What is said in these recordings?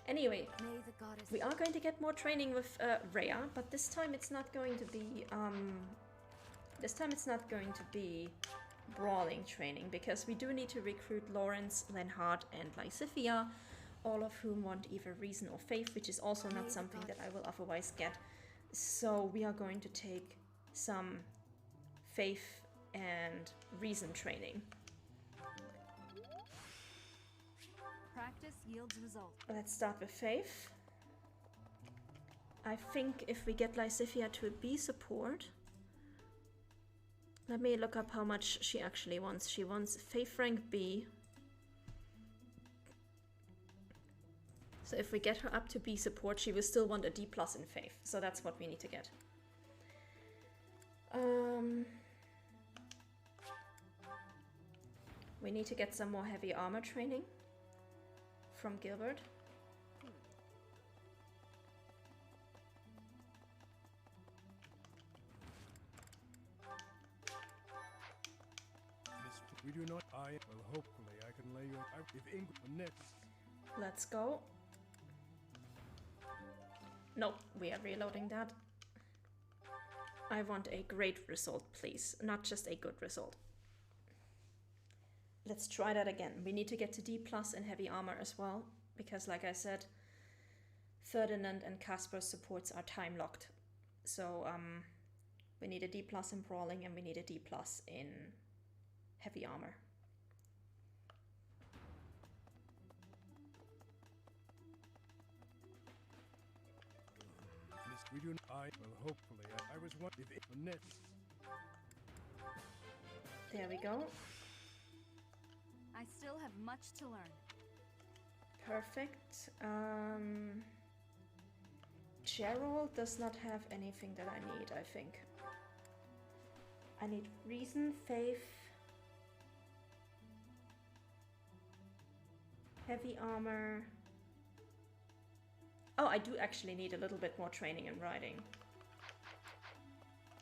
Anyway, May the goddess we are going to get more training with Rhea, but this time it's not going to be brawling training, because we do need to recruit Lawrence, Lenhard, and Lysithia, all of whom want either Reason or Faith, which is also not something that I will otherwise get. So we are going to take some Faith and Reason training. practice yields results. Let's start with Faith. I think if we get Lysithia to a B support, let me look up how much she actually wants. She wants Faith rank B. So if we get her up to B support, she will still want a D plus in Faith. So that's what we need to get. We need to get some more heavy armor training from Gilbert. We do not. Well, hopefully I can lay you. If England next. Let's go. Nope, we are reloading that. I want a great result, please, not just a good result. Let's try that again. We need to get to D plus in heavy armor as well, because like I said, Ferdinand and Casper's supports are time locked. So we need a D plus in brawling and we need a D plus in heavy armor. We do. Well, hopefully I was one. If next. There we go. I still have much to learn. Perfect. Gerald does not have anything that I need, I think. I need Reason, Faith, heavy armor. Oh, I do actually need a little bit more training in riding.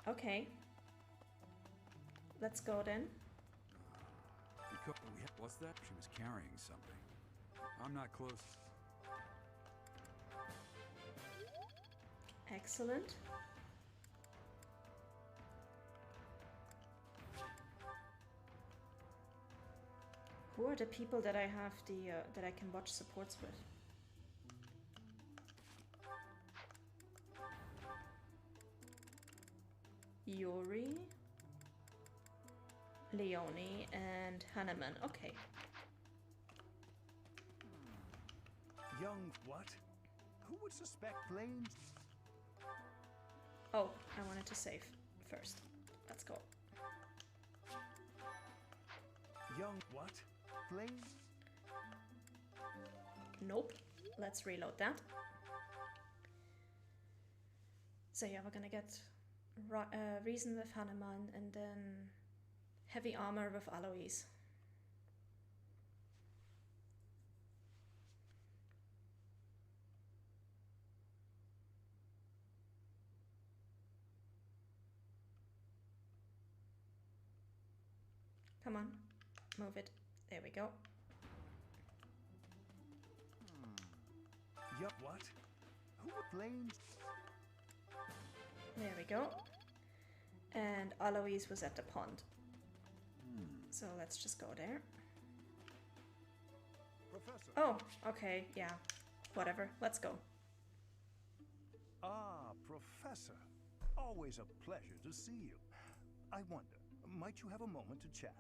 Okay. Let's go then. What's that? She was carrying something. I'm not close. Excellent. Who are the people that I have that I can watch supports with? Yuri, Leonie, and Hanneman. Okay. Young what? Who would suspect flames? Oh, I wanted to save first. Let's go. Young what? Flames? Nope. Let's reload that. So yeah, we're gonna get Reason with Hanneman and then heavy armor with Alois. Come on, move it. There we go. Yup, what? Who flames? There we go. And Alois was at the pond. So let's just go there. Professor. Oh, okay, yeah. Whatever, let's go. Ah, Professor. Always a pleasure to see you. I wonder, might you have a moment to chat?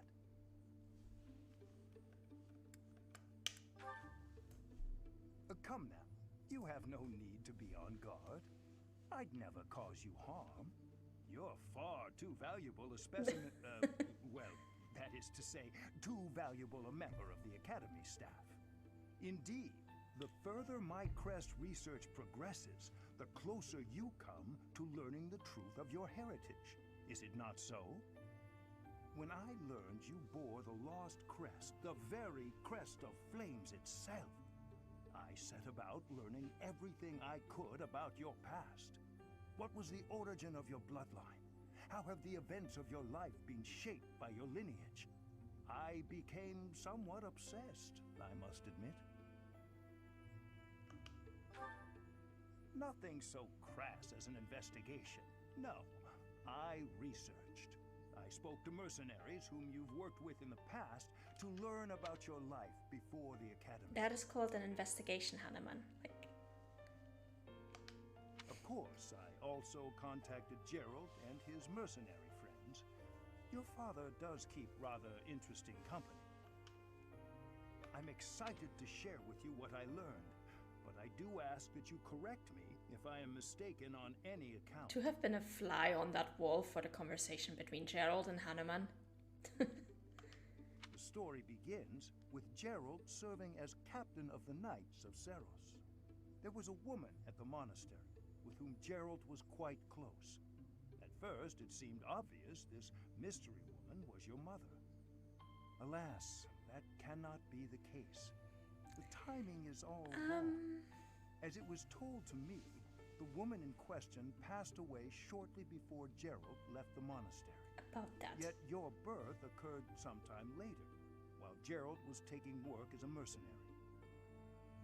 Come now. You have no need to be on guard. I'd never cause you harm. You're far too valuable a specimen. Well, that is to say, too valuable a member of the Academy staff. Indeed, the further my crest research progresses, the closer you come to learning the truth of your heritage. Is it not so? When I learned you bore the lost crest, the very crest of flames itself, I set about learning everything I could about your past. What was the origin of your bloodline? How have the events of your life been shaped by your lineage? I became somewhat obsessed, I must admit. nothing so crass as an investigation. No, I researched. I spoke to mercenaries whom you've worked with in the past to learn about your life before the academy. That is called an investigation, Hanneman. Like... Of course, I also contacted Gerald and his mercenary friends. Your father does keep rather interesting company. I'm excited to share with you what I learned, but I do ask that you correct me if I am mistaken on any account. To have been a fly on that wall for the conversation between Gerald and Hanneman. The story begins with Gerald serving as captain of the Knights of Seros. There was a woman at the monastery with whom Gerald was quite close. At first, it seemed obvious this mystery woman was your mother. Alas, that cannot be the case. The timing is all wrong. As it was told to me, the woman in question passed away shortly before Gerald left the monastery. About that. Yet your birth occurred sometime later, while Gerald was taking work as a mercenary.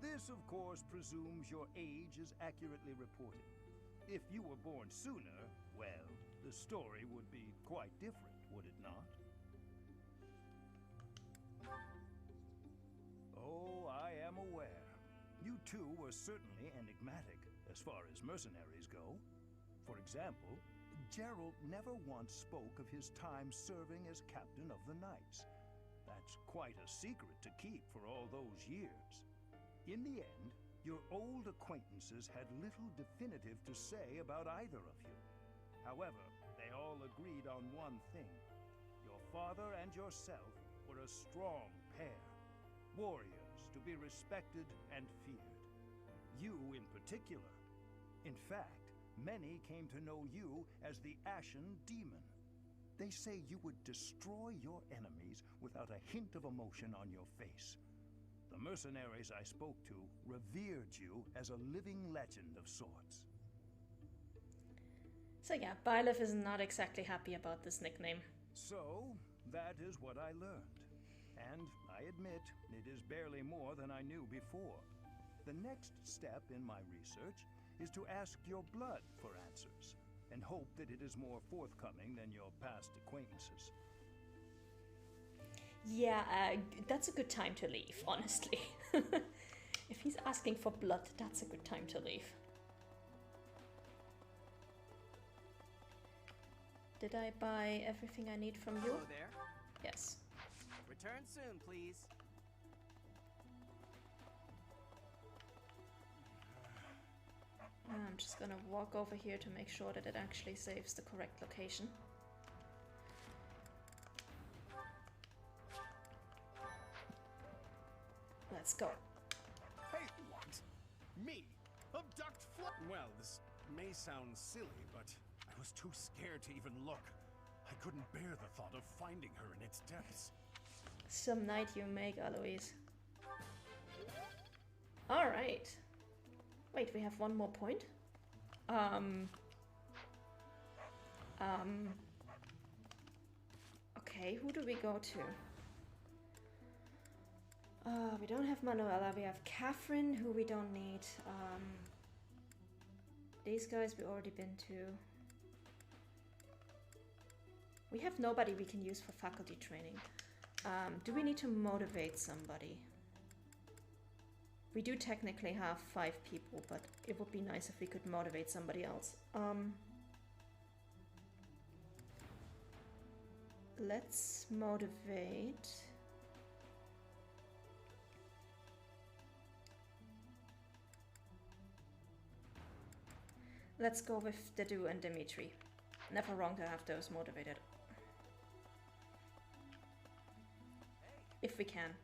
This, of course, presumes your age is accurately reported. If you were born sooner, well, the story would be quite different, would it not? Oh, I am aware. You too were certainly enigmatic as far as mercenaries go. For example, Gerald never once spoke of his time serving as captain of the Knights. That's quite a secret to keep for all those years. In the end, your old acquaintances had little definitive to say about either of you. However, they all agreed on one thing. Your father and yourself were a strong pair. Warriors to be respected and feared. You in particular. In fact, many came to know you as the Ashen Demon. They say you would destroy your enemies without a hint of emotion on your face. The mercenaries I spoke to revered you as a living legend of sorts. So yeah, Byleth is not exactly happy about this nickname. So, that is what I learned. And I admit, it is barely more than I knew before. The next step in my research is to ask your blood for answers, and hope that it is more forthcoming than your past acquaintances. Yeah, that's a good time to leave, honestly. If he's asking for blood, that's a good time to leave. Did I buy everything I need from you? Hello there. Yes. Return soon, please. I'm just gonna walk over here to make sure that it actually saves the correct location. Let's go. Hey, what? Me? Abduct Flo— Well, this may sound silly, but I was too scared to even look. I couldn't bear the thought of finding her in its depths. Some night you make, Alois. Alright. Wait, we have one more point? Okay, who do we go to? We don't have Manuela, we have Catherine, who we don't need. These guys we already been to. We have nobody we can use for faculty training. Do we need to motivate somebody? We do technically have 5 people, but it would be nice if we could motivate somebody else. Let's motivate... Let's go with Dedu and Dimitri. Never wrong to have those motivated. If we can.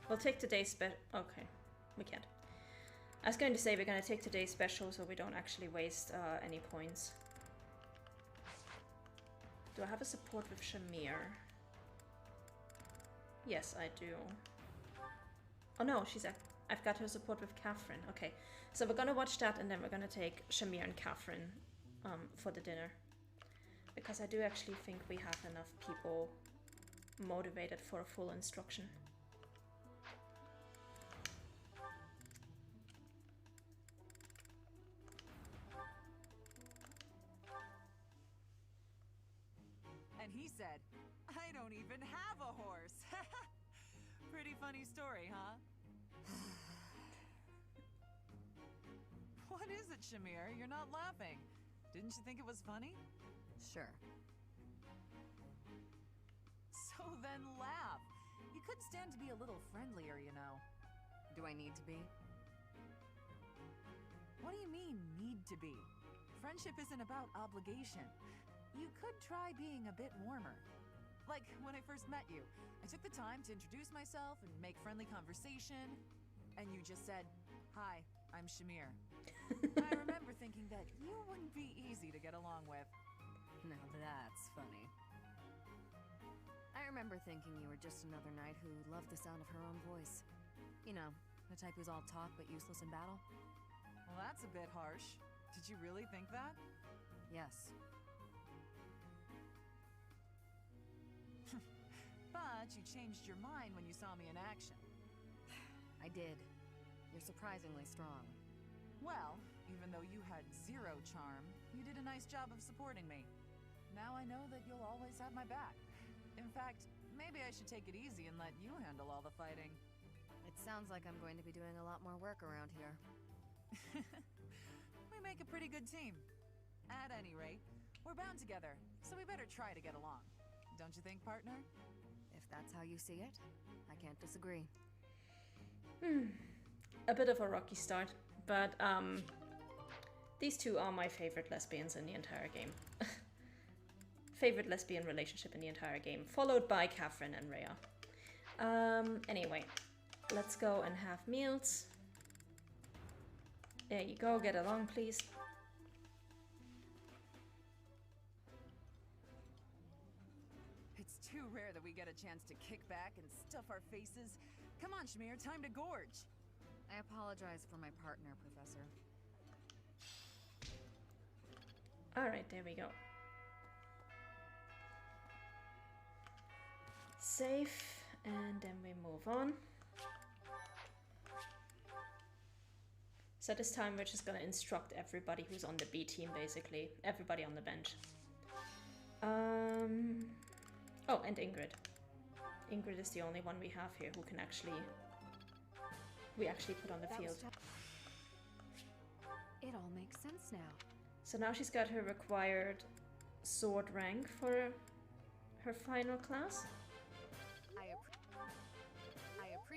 We'll take today's okay, we can't. I was going to say we're going to take today's special so we don't actually waste any points. Do I have a support with Shamir? Yes, I do. Oh no, I've got her support with Catherine. Okay, so we're gonna watch that and then we're gonna take Shamir and Catherine for the dinner. Because I do actually think we have enough people motivated for a full instruction. then he said, I don't even have a horse. Pretty funny story, huh? What is it, Shamir? You're not laughing. Didn't you think it was funny? Sure. So then laugh. You could stand to be a little friendlier, you know. Do I need to be? What do you mean, need to be? Friendship isn't about obligation. You could try being a bit warmer. Like when I first met you, I took the time to introduce myself and make friendly conversation, and you just said, "Hi, I'm Shamir." I remember thinking that you wouldn't be easy to get along with. Now that's funny. I remember thinking you were just another knight who loved the sound of her own voice. You know, the type who's all talk but useless in battle. Well, that's a bit harsh. Did you really think that? Yes. But you changed your mind when you saw me in action. I did. You're surprisingly strong. Well, even though you had zero charm, you did a nice job of supporting me. Now I know that you'll always have my back. In fact, maybe I should take it easy and let you handle all the fighting. It sounds like I'm going to be doing a lot more work around here. We make a pretty good team. At any rate, we're bound together, so we better try to get along. Don't you think, partner? If that's how you see it, I can't disagree. A bit of a rocky start, but these two are my favorite lesbians in the entire game. Favorite lesbian relationship in the entire game, followed by Catherine and Rhea. Anyway, let's go and have meals. There you go, get along please. It's too rare that we get a chance to kick back and stuff our faces. Come on, Shamir, time to gorge. I apologize for my partner, Professor. Alright, there we go. Save, and then we move on. So this time we're just gonna instruct everybody who's on the B team, basically. Everybody on the bench. Oh, and Ingrid. Ingrid is the only one we have here who can we actually put on the field. It all makes sense now. So now she's got her required sword rank for her final class.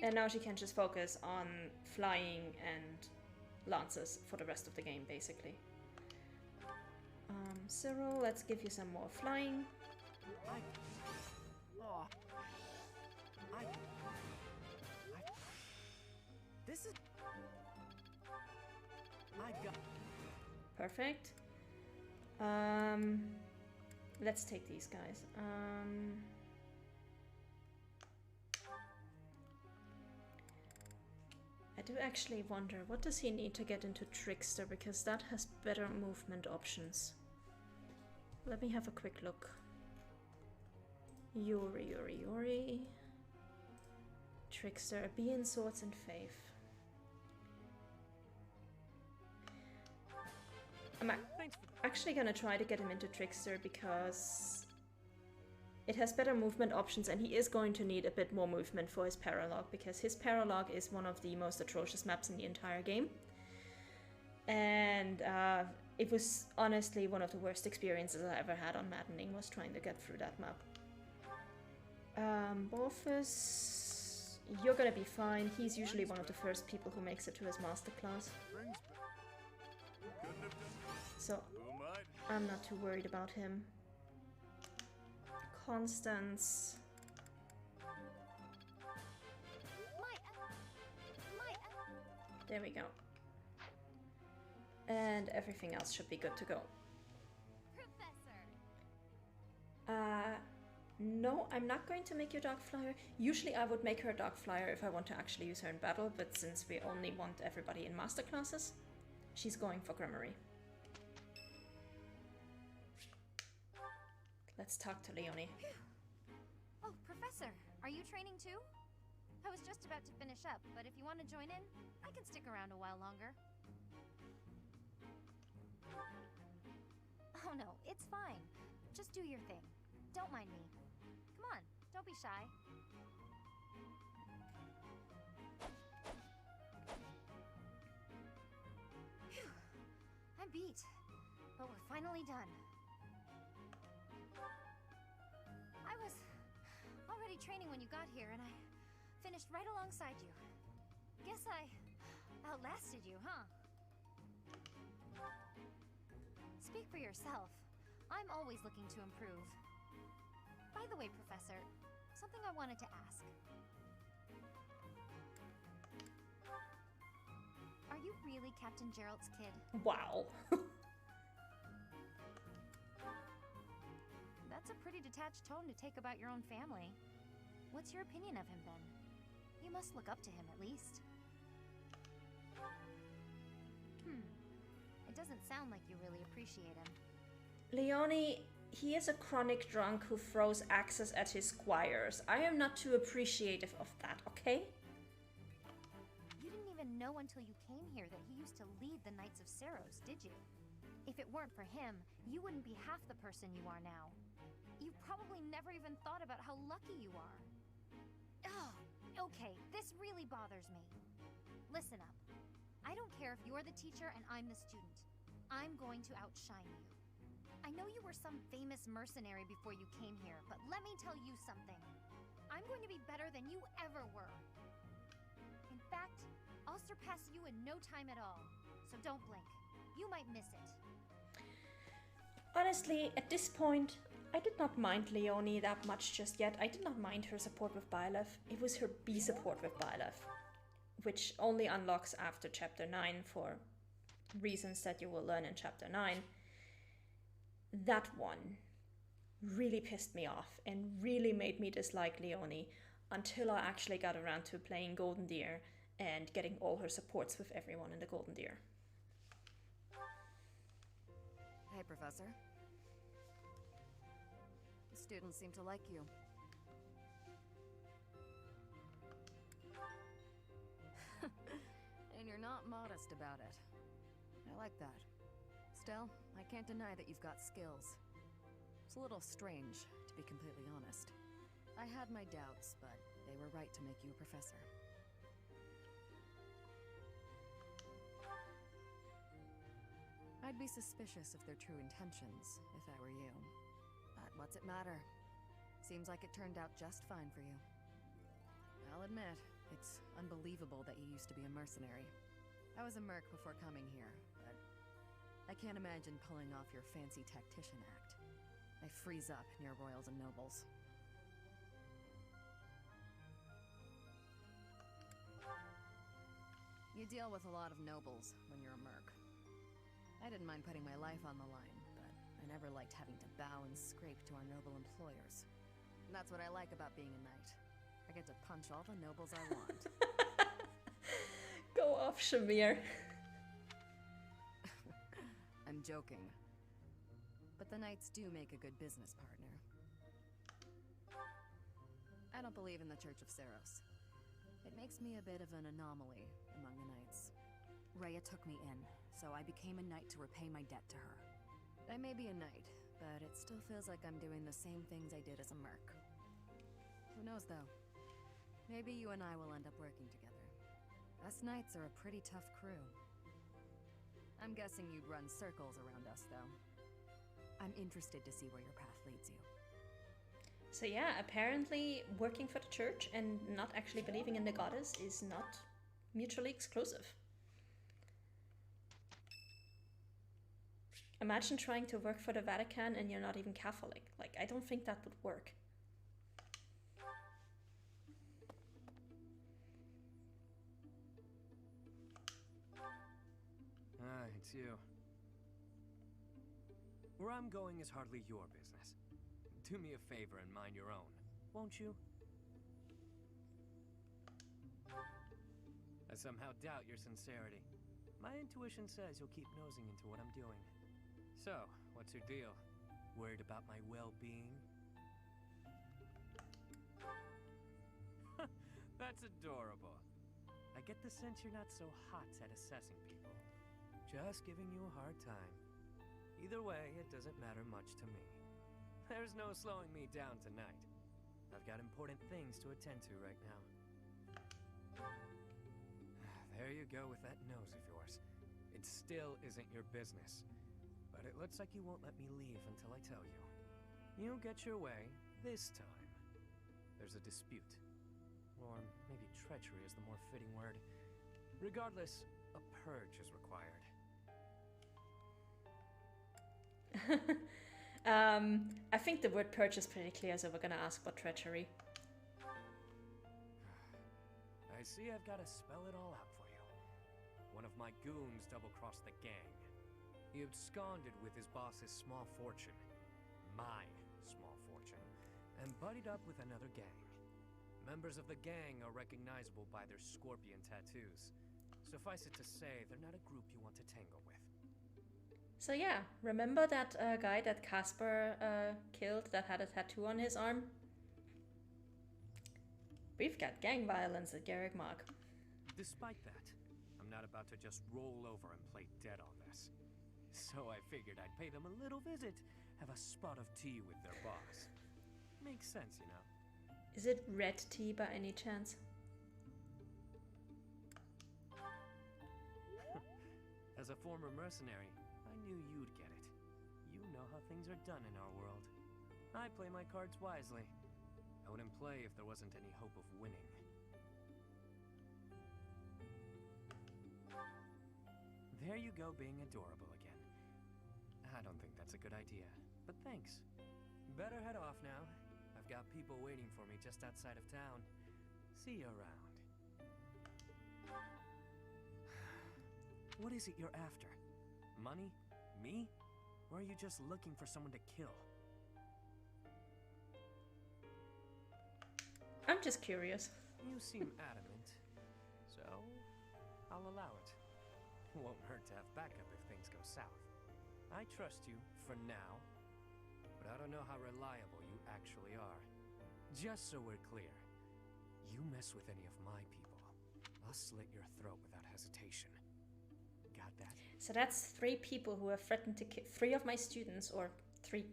And now she can just focus on flying and lances for the rest of the game, basically. Cyril, let's give you some more flying. This is... I got... Perfect. Let's take these guys. I do actually wonder, what does he need to get into Trickster, because that has better movement options. Let me have a quick look. Yuri. Trickster, be in Swords and Faith. I'm actually gonna try to get him into Trickster because it has better movement options, and he is going to need a bit more movement for his paralogue, because his paralogue is one of the most atrocious maps in the entire game. And it was honestly one of the worst experiences I ever had on Maddening, was trying to get through that map. Morphus, you're gonna be fine. He's usually one of the first people who makes it to his masterclass. So I'm not too worried about him. Constance. There we go. And everything else should be good to go. No, I'm not going to make you Dark Flyer. Usually I would make her a Dark Flyer if I want to actually use her in battle, but since we only want everybody in master classes, she's going for Grammary. Let's talk to Leonie. Oh, Professor, are you training too? I was just about to finish up, but if you want to join in, I can stick around a while longer. Oh no, it's fine. Just do your thing. Don't mind me. Come on, don't be shy. Phew. I'm beat, but we're finally done. I was already training when you got here, and I finished right alongside you. Guess I outlasted you, huh? Speak for yourself. I'm always looking to improve. By the way, Professor, something I wanted to ask. Are you really Captain Gerald's kid? Wow. That's a pretty detached tone to take about your own family. What's your opinion of him, then? You must look up to him, at least. It doesn't sound like you really appreciate him. Leonie, he is a chronic drunk who throws axes at his squires. I am not too appreciative of that, okay? You didn't even know until you came here that he used to lead the Knights of Seros, did you? If it weren't for him, you wouldn't be half the person you are now. You probably never even thought about how lucky you are. Oh, okay, this really bothers me. Listen up. I don't care if you're the teacher and I'm the student. I'm going to outshine you. I know you were some famous mercenary before you came here, but let me tell you something. I'm going to be better than you ever were. In fact, I'll surpass you in no time at all. So don't blink. You might miss it. Honestly, at this point, I did not mind Leonie that much just yet. I did not mind her support with Byleth. It was her B support with Byleth, which only unlocks after Chapter 9 for reasons that you will learn in Chapter 9. That one really pissed me off and really made me dislike Leonie until I actually got around to playing Golden Deer and getting all her supports with everyone in the Golden Deer. Hey, Professor. The students seem to like you. And you're not modest about it. I like that. Still, I can't deny that you've got skills. It's a little strange, to be completely honest. I had my doubts, but they were right to make you a professor. I'd be suspicious of their true intentions, if I were you. But what's it matter? Seems like it turned out just fine for you. I'll admit, it's unbelievable that you used to be a mercenary. I was a merc before coming here, but I can't imagine pulling off your fancy tactician act. I freeze up near royals and nobles. You deal with a lot of nobles when you're a merc. I didn't mind putting my life on the line, but I never liked having to bow and scrape to our noble employers. And that's what I like about being a knight. I get to punch all the nobles I want. Go off, Shamir. I'm joking. But the knights do make a good business partner. I don't believe in the Church of Seros. It makes me a bit of an anomaly among the knights. Rhea took me in, so I became a knight to repay my debt to her. I may be a knight, but it still feels like I'm doing the same things I did as a merc. Who knows, though? Maybe you and I will end up working together. Us knights are a pretty tough crew. I'm guessing you'd run circles around us, though. I'm interested to see where your path leads you. So yeah, apparently working for the church and not actually believing in the goddess is not mutually exclusive. Imagine trying to work for the Vatican and you're not even Catholic. Like, I don't think that would work. It's you. Where I'm going is hardly your business. Do me a favor and mind your own, won't you? I somehow doubt your sincerity. My intuition says you'll keep nosing into what I'm doing. So, what's your deal? Worried about my well-being? That's adorable. I get the sense you're not so hot at assessing people. Just giving you a hard time. Either way, it doesn't matter much to me. There's no slowing me down tonight. I've got important things to attend to right now. There you go with that nose of yours. It still isn't your business. But it looks like you won't let me leave until I tell you. You get your way this time. There's a dispute. Or maybe treachery is the more fitting word. Regardless, a purge is required. I think the word purge is pretty clear, so we're gonna ask about treachery. I see I've got to spell it all out for you. One of my goons double-crossed the gang. He absconded with his boss's small fortune. My small fortune. And buddied up with another gang. Members of the gang are recognizable by their scorpion tattoos. Suffice it to say, they're not a group you want to tangle with. So yeah, remember that guy that Casper killed that had a tattoo on his arm? We've got gang violence at Garrick Mark. Despite that, I'm not about to just roll over and play dead on this. So I figured I'd pay them a little visit, have a spot of tea with their boss. Makes sense, you know. Is it red tea by any chance? As a former mercenary, I knew you'd get it. You know how things are done in our world. I play my cards wisely. I wouldn't play if there wasn't any hope of winning. There you go, being adorable again. I don't think that's a good idea, but thanks. Better head off now. I've got people waiting for me just outside of town. See you around. What is it you're after? Money? Me? Or are you just looking for someone to kill? I'm just curious. You seem adamant, so I'll allow it. Won't hurt to have backup if things go south. I trust you for now, but I don't know how reliable you actually are. Just so we're clear, you mess with any of my people, I'll slit your throat without hesitation. Got that? So that's 3 people who have threatened to kill 3 of my students, or 3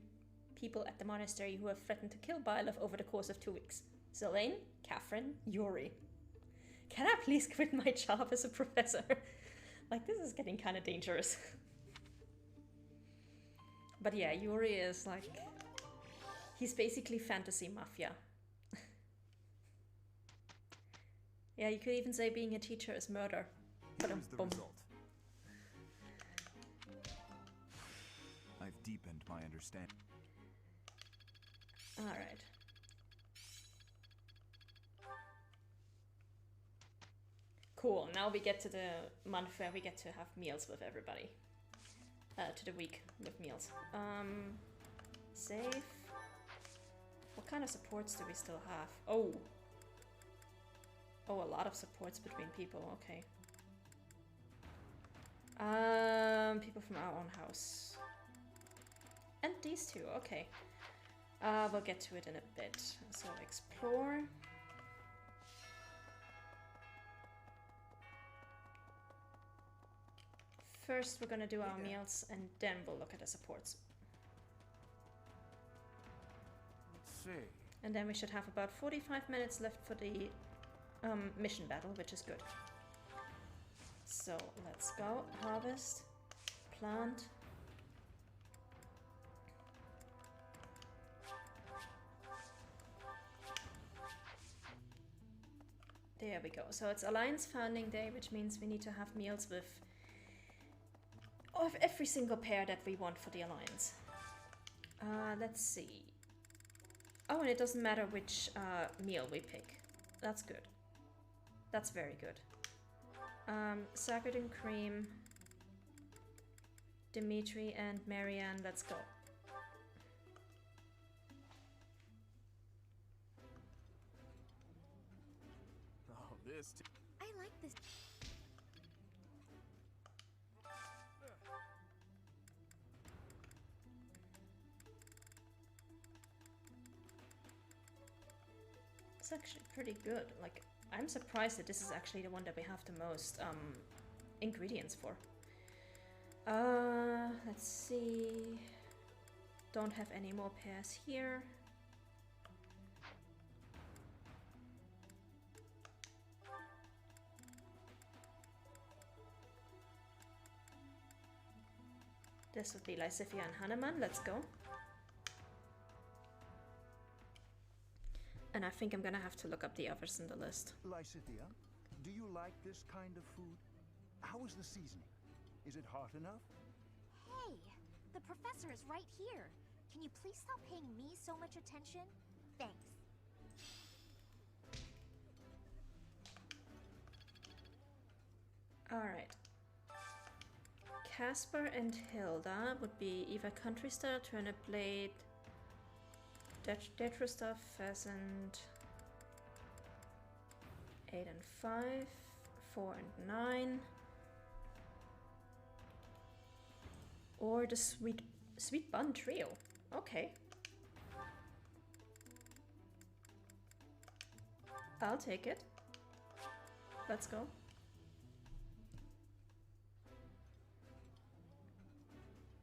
people at the monastery who have threatened to kill Byleth over the course of 2 weeks. Zelane, Catherine, Yuri. Can I please quit my job as a professor? Like, this is getting kind of dangerous. But yeah, Yuri is like... he's basically fantasy mafia. Yeah, you could even say being a teacher is murder. Here's the result. I've deepened my understanding. Alright. Cool, now we get to the month where we get to have meals with everybody. To the week with meals. Save. What kind of supports do we still have? Oh! Oh, a lot of supports between people, okay. People from our own house. And these 2, okay. We'll get to it in a bit. So, explore. First, we're gonna do our meals, and then we'll look at the supports. Let's see. And then we should have about 45 minutes left for the mission battle, which is good. So, let's go. Harvest. Plant. There we go. So it's Alliance Founding Day, which means we need to have meals with of every single pair that we want for the Alliance. Let's see. Oh, and it doesn't matter which meal we pick. That's good. That's very good. Sacred and Cream, Dimitri and Marianne, let's go. Oh, this... I like this. It's actually pretty good. Like, I'm surprised that this is actually the one that we have the most ingredients for. Let's see. don't have any more pairs here. This would be Lysithia and Hanuman. Let's go. And I think I'm gonna have to look up the others in the list. Lysithia, do you like this kind of food? How is the seasoning? Is it hot enough? Hey, the professor is right here. Can you please stop paying me so much attention? Thanks. Alright. Casper and Hilda would be either Country Star, Turnip Blade, Detrostar, Pheasant, 8 and 5, 4 and 9, or the Sweet Bun Trio. Okay. I'll take it. Let's go.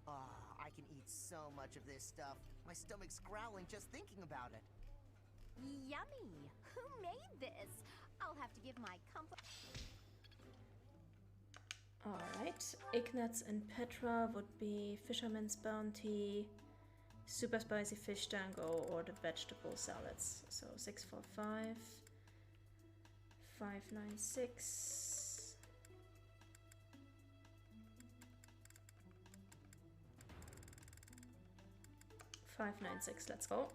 I can eat so much of this stuff. My stomach's growling just thinking about it. Yummy! Who made this? I'll have to give my Alright, Ignatz and Petra would be Fisherman's Bounty, Super Spicy Fish Tango, or the Vegetable Salads. So 6, 4, 5, 5, 9, 6. 5, 9, 6, let's go.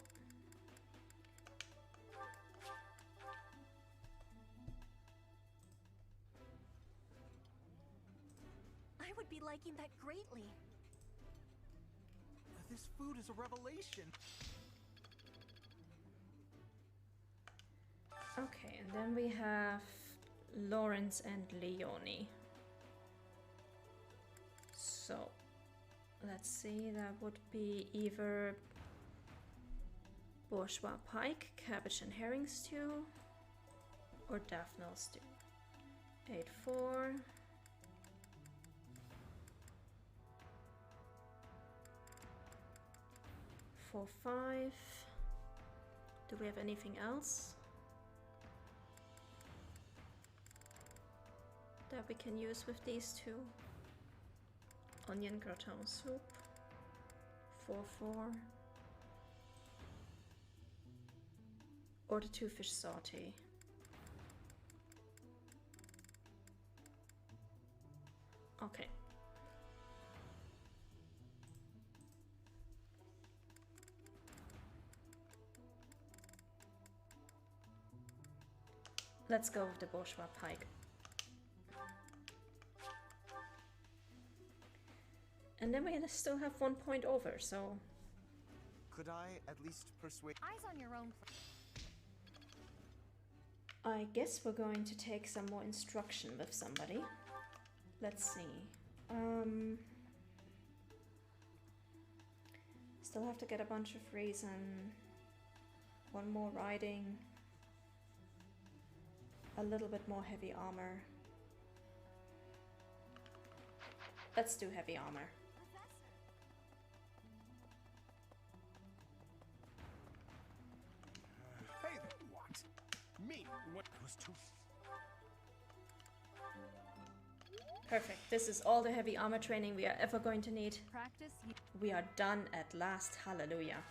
I would be liking that greatly. This food is a revelation. Okay, and then we have Lawrence and Leonie. So, let's see, that would be either bourgeois pike, cabbage and herring stew, or daphne stew. 8, 4. 4, 5. Do we have anything else that we can use with these two? Onion gratin soup. 4, 4. Or the 2 fish saute. Okay. Let's go with the bourgeois pike. And then we still have 1 point over, so... Could I at least persuade... Eyes on your own. I guess we're going to take some more instruction with somebody. Let's see. Still have to get a bunch of reason. 1 more riding. A little bit more heavy armor. Let's do heavy armor. Hey, what? Me? What was too... Perfect. This is all the heavy armor training we are ever going to need. Practice. We are done at last. Hallelujah.